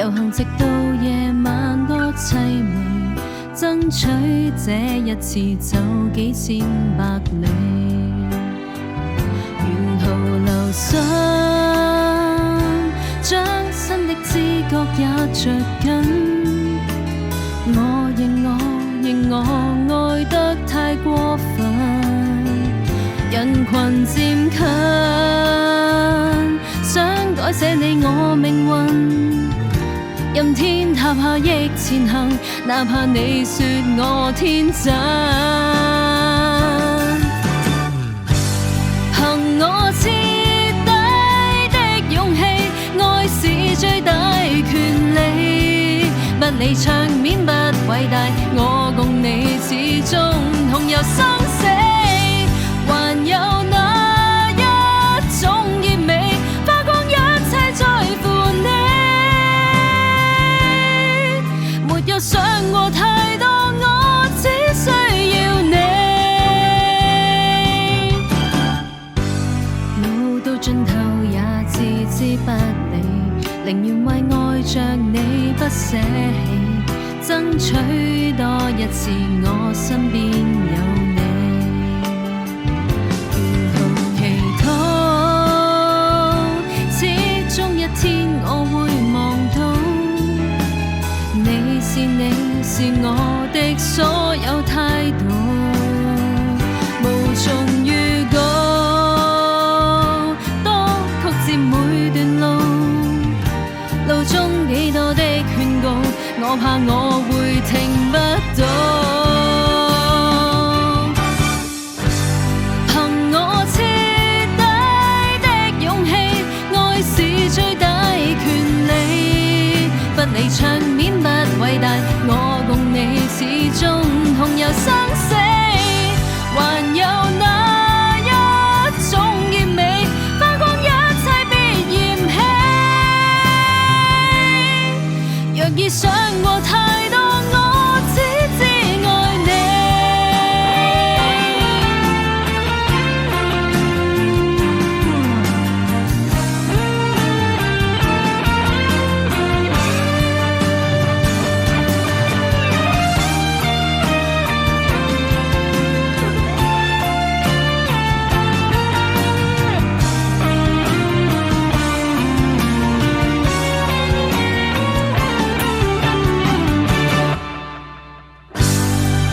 遊行直到夜晚多凄美，爭取這一次走幾千百里，沿途留心，將新的知覺也着緊。我認我愛得太過分，人群漸近，想改寫你我命運，任天塌下亦前行，哪怕你說我天真。憑我徹底的勇氣，愛是最大權利，不理場面不偉大，我共你始終同遊生死，還有那一種熱美，花光一切在乎你，沒有想過太多，我只需要你。路到盡頭也置之不理，寧願為愛着你不捨棄，爭取多一次我身邊有你。沿途祈禱，始終一天我會望到，你是我的所有態度，無從預告，多曲折每段路，路中幾多的勸告，我怕我會聽不到。憑我徹底的勇氣，愛是最大權利，不理場面不偉大，我共你始終同遊生死，還有那一種熱美，花光一切別嫌棄，若已想過太多，我只知愛你。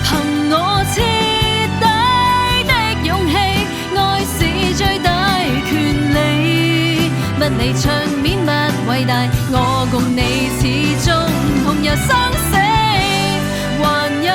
憑我徹底的勇氣，愛是最大權利，不理場面不偉大，我共你始終同遊生死，還有